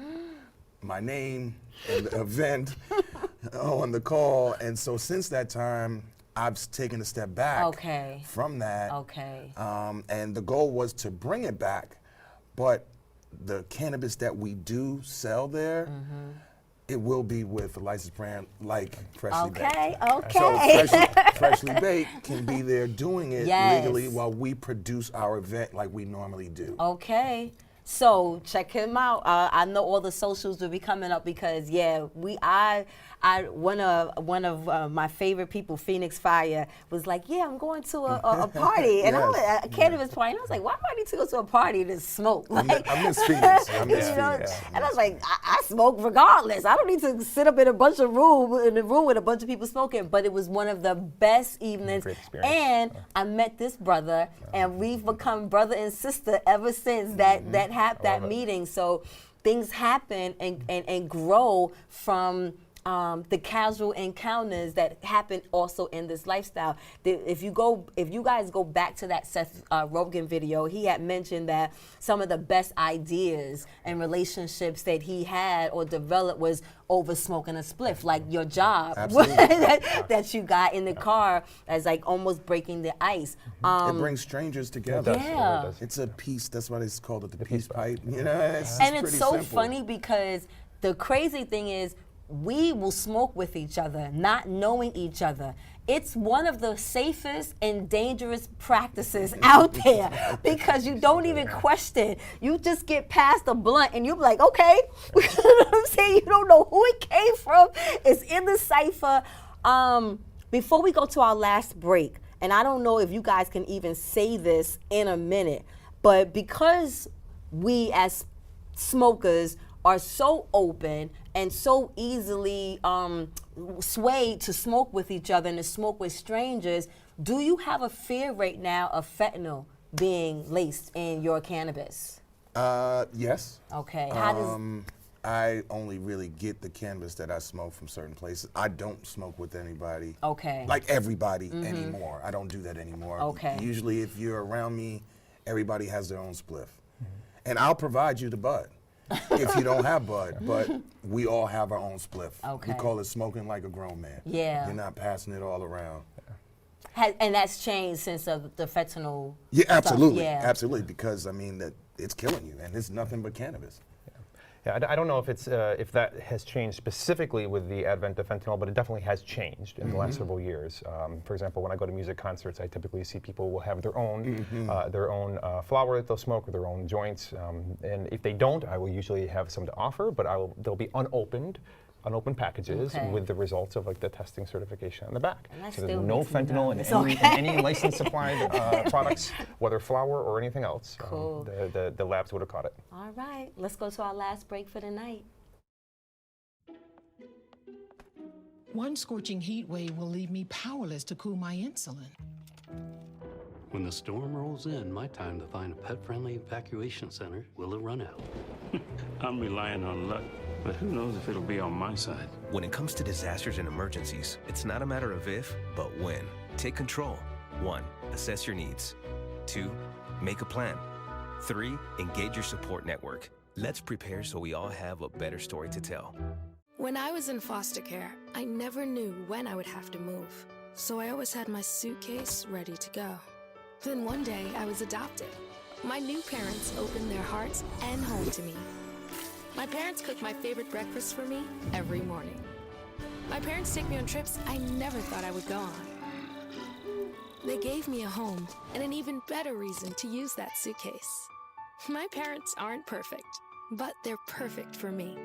my name and the event on the call. And so since that time, I've taken a step back from that. And the goal was to bring it back, but the cannabis that we do sell there, it will be with a licensed brand like Freshly Baked. So Freshly Baked can be there doing it legally while we produce our event like we normally do. So check him out. I know all the socials will be coming up because one of my favorite people, Phoenix Fire, was like, I'm going to a party, and I was at a cannabis party, and I was like, why do I need to go to a party to smoke? Like, I miss Phoenix. I miss Phoenix. And I was like, I smoke regardless. I don't need to sit up in a room with a bunch of people smoking. But it was one of the best evenings, and I met this brother, and we've become brother and sister ever since that meeting. So things happen and grow from the casual encounters that happen also in this lifestyle. If you guys go back to that Seth Rogen video, he had mentioned that some of the best ideas and relationships that he had or developed was over smoking a spliff, like your job that you got in the car as like almost breaking the ice. It brings strangers together. Yeah. It's a piece, that's why it's called the peace pipe. You know, it's so simple. Funny because the crazy thing is we will smoke with each other, not knowing each other. It's one of the safest and dangerous practices out there because you don't even question. You just get past the blunt and you're like, okay. You know what I'm saying? You don't know who it came from. It's in the cipher. Before we go to our last break, and I don't know if you guys can even say this in a minute, but because we as smokers are so open and so easily swayed to smoke with each other and to smoke with strangers, do you have a fear right now of fentanyl being laced in your cannabis? Yes. Okay. I only really get the cannabis that I smoke from certain places. I don't smoke with anybody. Okay. Like everybody anymore. I don't do that anymore. Okay. Usually if you're around me everybody has their own spliff. And I'll provide you the bud if you don't have bud, but we all have our own spliff. Okay. We call it smoking like a grown man. Yeah. You're not passing it all around. And that's changed since the fentanyl. Yeah, absolutely, Stuff. Yeah. absolutely, because I mean that it's killing you, and it's nothing but cannabis. Yeah, I don't know if it's if that has changed specifically with the advent of fentanyl, but it definitely has changed in the last several years. For example, when I go to music concerts, I typically see people will have their own flower that they'll smoke or their own joints. And if they don't, I will usually have some to offer, but they'll be unopened packages with the results of like the testing certification on the back. So there's no fentanyl in any licensed supplied products, whether flour or anything else. Cool. The labs would have caught it. All right, let's go to our last break for the night. One scorching heat wave will leave me powerless to cool my insulin. When the storm rolls in, my time to find a pet-friendly evacuation center will have run out. I'm relying on luck, but who knows if it'll be on my side. When it comes to disasters and emergencies, it's not a matter of if, but when. Take control. 1. Assess your needs. 2. Make a plan. 3. Engage your support network. Let's prepare so we all have a better story to tell. When I was in foster care, I never knew when I would have to move, so I always had my suitcase ready to go. Then one day, I was adopted. My new parents opened their hearts and home to me. My parents cook my favorite breakfast for me every morning. My parents take me on trips I never thought I would go on. They gave me a home and an even better reason to use that suitcase. My parents aren't perfect, but they're perfect for me.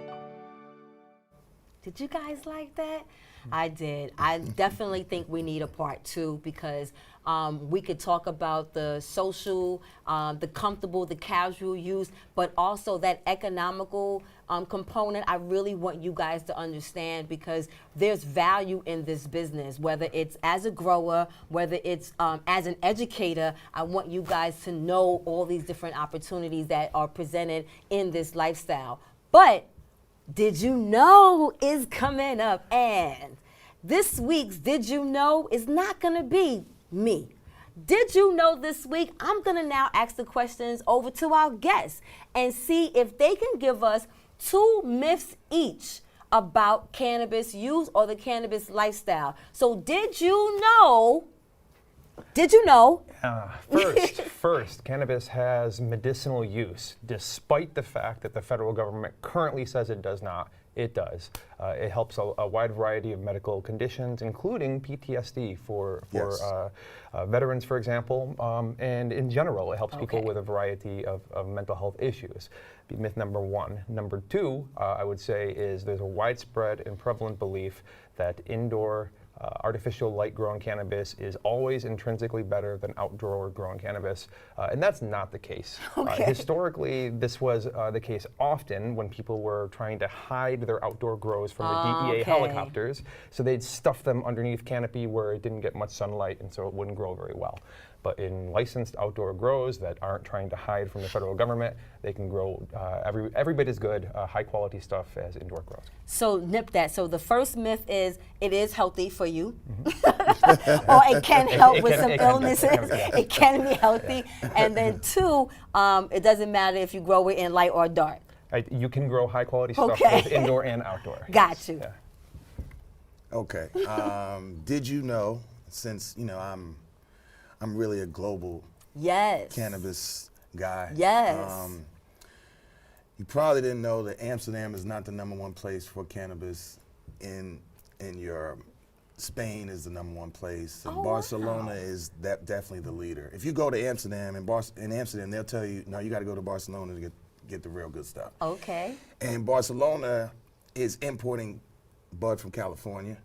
Did you guys like that? I did. I definitely think we need a part 2 because we could talk about the social, the comfortable, the casual use, but also that economical component. I really want you guys to understand because there's value in this business, whether it's as a grower, whether it's as an educator. I want you guys to know all these different opportunities that are presented in this lifestyle. But Did You Know is coming up, and this week's Did You Know is not gonna be me. Did you know this week? I'm gonna now ask the questions over to our guests and see if they can give us 2 myths each about cannabis use or the cannabis lifestyle. So did you know? First, cannabis has medicinal use, despite the fact that the federal government currently says it does not. It does. It helps a wide variety of medical conditions, including PTSD for veterans, for example, and in general, it helps people with a variety of mental health issues. Myth number 1. Number 2, I would say, is there's a widespread and prevalent belief that indoor artificial light-grown cannabis is always intrinsically better than outdoor-grown cannabis, and that's not the case. Historically, this was the case often when people were trying to hide their outdoor grows from the DEA helicopters, so they'd stuff them underneath canopy where it didn't get much sunlight, and so it wouldn't grow very well. But in licensed outdoor grows that aren't trying to hide from the federal government, they can grow every bit as good, high-quality stuff as indoor grows. So nip that. So the first myth is it is healthy for you, or it can help with some illnesses. It can be healthy. And then 2, it doesn't matter if you grow it in light or dark. You can grow high-quality stuff both indoor and outdoor. Got you. Yeah. Okay. Did you know, since I'm really a global cannabis guy. You probably didn't know that Amsterdam is not the #1 place for cannabis in Europe. Spain is the #1 place. And Barcelona is definitely the leader. If you go to Amsterdam, in Amsterdam, they'll tell you, no, you got to go to Barcelona to get the real good stuff. Okay. And Barcelona is importing bud from California.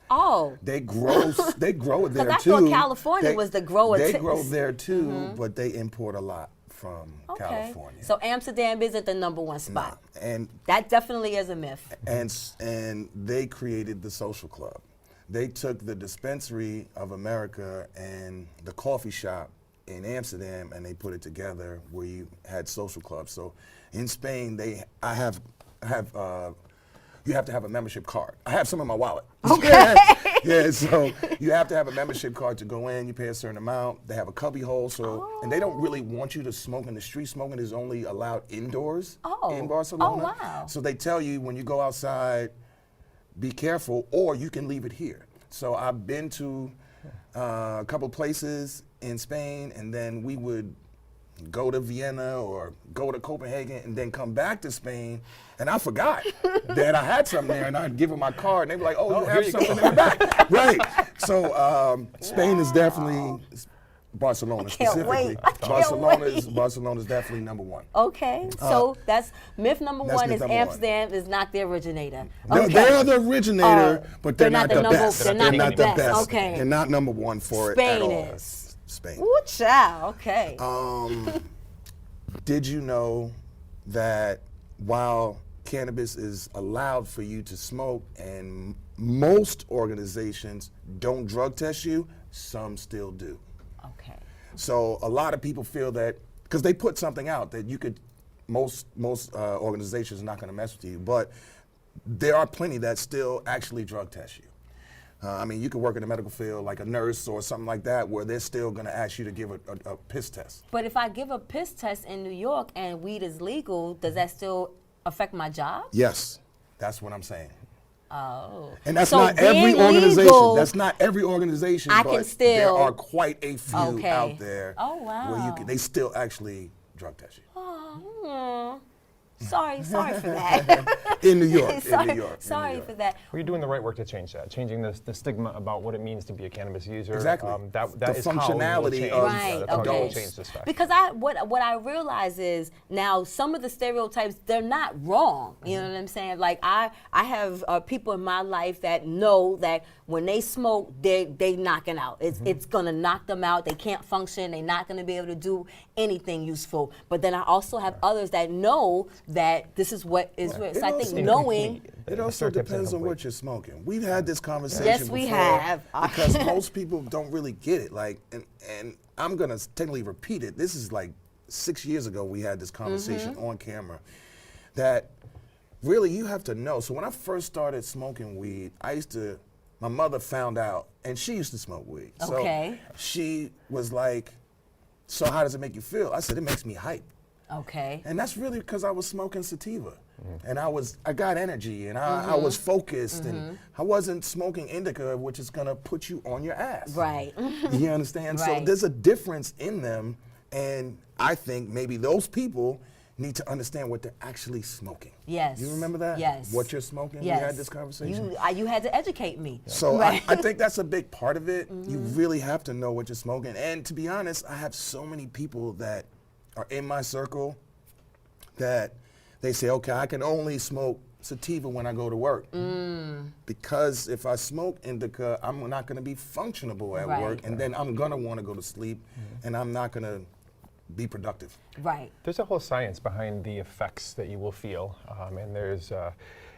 Oh. They grow it there too. Because I thought California was the grower. They grow there too, but they import a lot from California. So Amsterdam isn't the #1 spot. No. And that definitely is a myth. And they created the social club. They took the dispensary of America and the coffee shop in Amsterdam, and they put it together where you had social clubs. So in Spain, I have you have to have a membership card. I have some in my wallet. Okay. Yeah, so you have to have a membership card to go in. You pay a certain amount. They have a cubby hole, so and they don't really want you to smoke in the street. Smoking is only allowed indoors in Barcelona. Oh, wow. So they tell you when you go outside, be careful, or you can leave it here. So I've been to a couple places in Spain, and then we would go to Vienna or go to Copenhagen and then come back to Spain, and I forgot that I had something there, and I'd give them my card, and they'd be like, oh, you have something in the back. Right. So Spain is definitely, Barcelona specifically. Barcelona's definitely number one. Okay, so that's myth number one is myth number Amsterdam is not the originator. No, Okay. they're the originator, but they're not the best. They're not the best. Okay. They're not number one for it at all. Spain is. Spain. Ooh, child. Okay. Did you know that while cannabis is allowed for you to smoke and most organizations don't drug test you, some still do. Okay. So a lot of people feel that, because they put something out that you could, most organizations are not going to mess with you, but there are plenty that still actually drug test you. I mean, you could work in the medical field like a nurse or something like that, where they're still going to ask you to give a piss test. But if I give a piss test in New York and weed is legal, does that still affect my job? Yes, that's what I'm saying. Oh. And that's So not every being organization. legal, That's not every organization, I but can still- there are quite a few Okay. out there Oh, wow. where you can, they still actually drug test you. Oh, sorry for that. In New York, Sorry for that. Well, you're doing the right work to change that, changing the stigma about what it means to be a cannabis user. Exactly. That The is how we'll functionality change. of Right, That's how we'll okay. change this fact. Because what I realize is now some of the stereotypes, they're not wrong. You know what I'm saying? Like I have people in my life that know that when they smoke, they knocking out. It's gonna knock them out. They can't function. They're not gonna be able to do anything useful. But then I also have others that know that this is what is real. So I think knowing. It also depends on what you're smoking. We've had this conversation Yes, we before have. because most people don't really get it. Like, and I'm gonna technically repeat it. This is like 6 years ago we had this conversation on camera. That really you have to know. So when I first started smoking weed, my mother found out, and she used to smoke weed. Okay. So she was like, "So how does it make you feel?" I said, "It makes me hype." Okay. And that's really because I was smoking sativa. And I got energy, and I was focused, and I wasn't smoking indica, which is gonna put you on your ass. Right. You understand? So Right. there's a difference in them, and I think maybe those people need to understand what they're actually smoking. Yes. You remember that? Yes. What you're smoking? Yes. We had this conversation. You had to educate me. So Right. I think that's a big part of it. You really have to know what you're smoking. And to be honest, I have so many people that are in my circle that they say, okay, I can only smoke sativa when I go to work. Because if I smoke indica, I'm not gonna be functionable at Right. work, and then I'm gonna wanna go to sleep, and I'm not gonna be productive. Right. There's a whole science behind the effects that you will feel, and there's,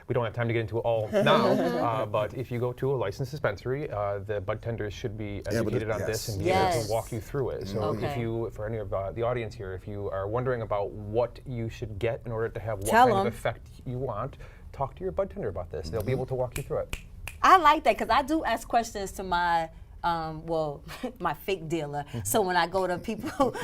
we don't have time to get into all now, but if you go to a licensed dispensary, the bud tenders should be educated on this and be able to walk you through it. So if you, for any of the audience here, if you are wondering about what you should get in order to have what kind of effect you want, talk to your bud tender about this. They'll be able to walk you through it. I like that because I do ask questions to my my fake dealer. So when I go to people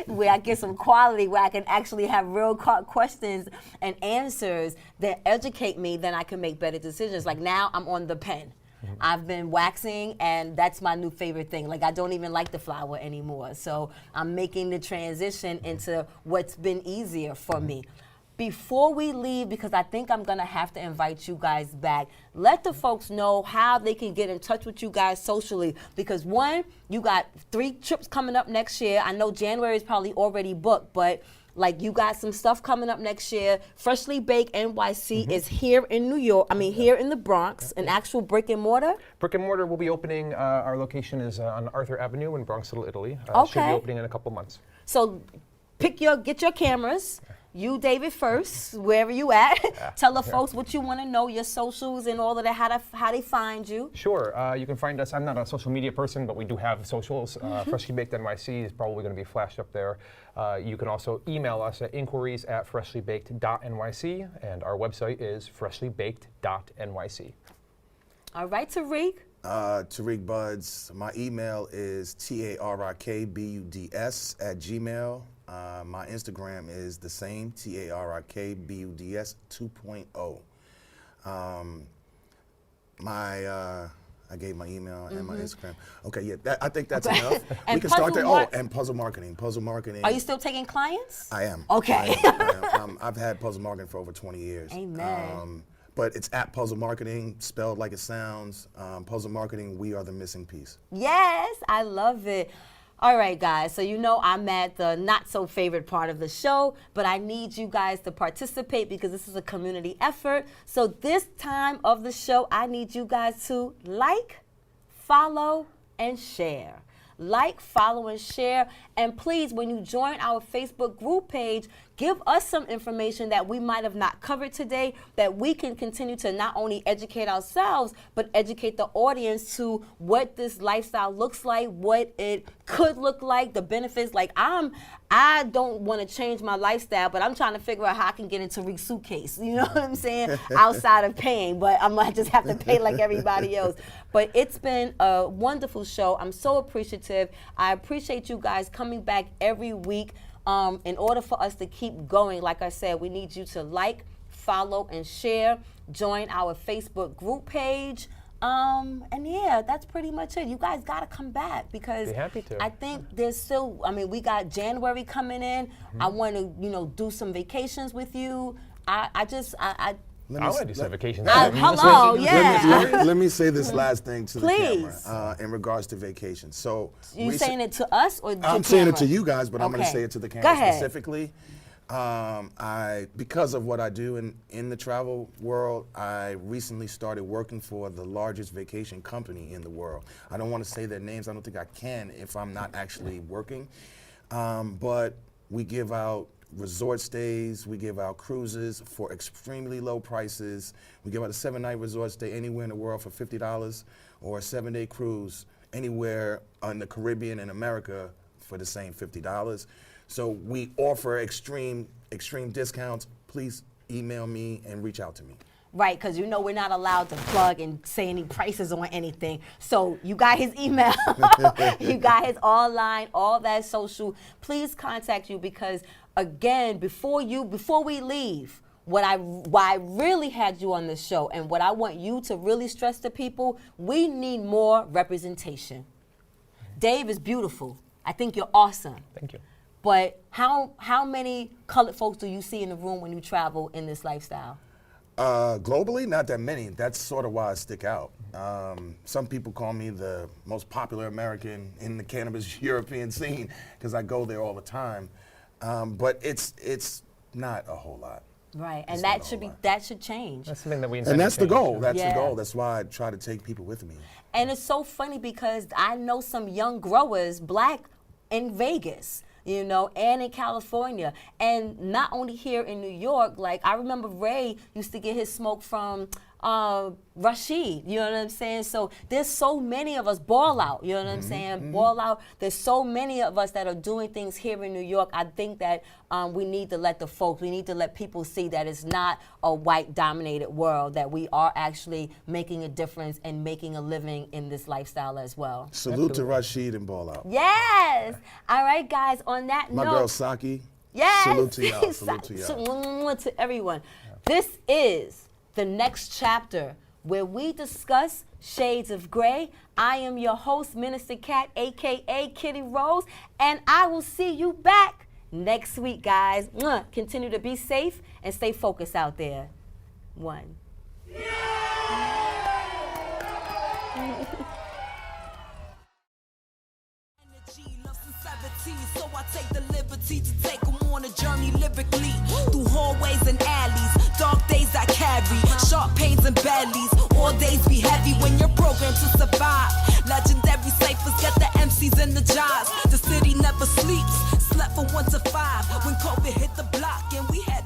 where I get some quality, where I can actually have real questions and answers that educate me, then I can make better decisions. Like now I'm on the pen. I've been waxing, and that's my new favorite thing. Like I don't even like the flower anymore. So I'm making the transition into what's been easier for me. Before we leave, because I think I'm gonna have to invite you guys back, let the folks know how they can get in touch with you guys socially. Because one, you got 3 trips coming up next year. I know January is probably already booked, but like you got some stuff coming up next year. Freshly Baked NYC is here in New York, here in the Bronx, an actual brick and mortar. Brick and mortar will be opening, our location is on Arthur Avenue in Bronx, Little Italy. Should be opening in a couple months. So get your cameras. you, David, first, wherever you at. Tell the folks what you want to know, your socials and all of that, how they find you. Sure. You can find us. I'm not a social media person, but we do have socials. Freshly Baked NYC is probably going to be flashed up there. You can also email us at inquiries@freshlybaked.nyc, and our website is freshlybaked.nyc. All right, Tarik. Tarik Buds. My email is tarikbuds@gmail. My Instagram is the same, tarikbuds 2.0. I gave my email and my Instagram. Okay, yeah, I think that's enough. We can start there. And puzzle marketing. Puzzle marketing. Are you still taking clients? I am. Okay. I am. I've had puzzle marketing for over 20 years. Amen. But it's at Puzzle Marketing, spelled like it sounds. Puzzle Marketing, we are the missing piece. Yes, I love it. All right, guys, so you know I'm at the not-so-favorite part of the show, but I need you guys to participate because this is a community effort. So this time of the show, I need you guys to like, follow, and share. Like, follow, and share. And please, when you join our Facebook group page, give us some information that we might have not covered today that we can continue to not only educate ourselves, but educate the audience to what this lifestyle looks like, what it could look like, the benefits. Like I don't want to change my lifestyle, but I'm trying to figure out how I can get into Tarik's suitcase. You know what I'm saying? Outside of paying, but I might just have to pay like everybody else. But it's been a wonderful show. I'm so appreciative. I appreciate you guys coming back every week. In order for us to keep going, like I said, we need you to like, follow, and share. Join our Facebook group page. And yeah, that's pretty much it. You guys got to come back because Be happy to. I think there's still, we got January coming in. I want to, do some vacations with you. I want to do some vacations. Hello, yeah. Let me say this last thing to the Please. camera in regards to vacation. So You saying it to us or I'm saying it to you guys, but I'm going to say it to the Go camera ahead. specifically. Because of what I do in the travel world, I recently started working for the largest vacation company in the world. I don't want to say their names. I don't think I can if I'm not actually working. But we give out resort stays, we give out cruises for extremely low prices. We give out a 7-night resort stay anywhere in the world for $50 or a 7-day cruise anywhere in the Caribbean and America for the same $50. So we offer extreme discounts. Please email me and reach out to me. Right, because we're not allowed to plug and say any prices on anything. So you got his email, you got his online, all that social. Please contact you because, again, before we leave, why I really had you on this show and what I want you to really stress to people, we need more representation. Dave is beautiful. I think you're awesome. Thank you. But how many colored folks do you see in the room when you travel in this lifestyle? Globally, not that many. That's sort of why I stick out. Some people call me the most popular American in the cannabis European scene because I go there all the time. But it's not a whole lot. Right, and It's that should change. That's something that we And that's the goal. That's Yeah. the goal. That's why I try to take people with me. And it's so funny because I know some young growers, black, in Vegas, and in California. And not only here in New York, like I remember Ray used to get his smoke from Rashid, you know what I'm saying? So there's so many of us, Ball Out, you know what I'm saying? Ball Out, there's so many of us that are doing things here in New York. I think that we need to let we need to let people see that it's not a white dominated world, that we are actually making a difference and making a living in this lifestyle as well. Salute to Rashid and Ball Out. Yes. All right, guys, on that My note. girl Saki. Yes. Salute to y'all. Salute to y'all. To everyone. This is the next chapter where we discuss shades of gray. I am your host, Minister Cat, a.k.a. Kitty Rose, and I will see you back next week, guys. Continue to be safe and stay focused out there. One. So I take the liberty to take them on a journey lyrically through hallways and alleys, dark days I carry, sharp pains and bellies. All days be heavy when you're programmed to survive. Legendary ciphers get the MCs in the jars. The city never sleeps. slept from 1 to 5 when COVID hit the block and we had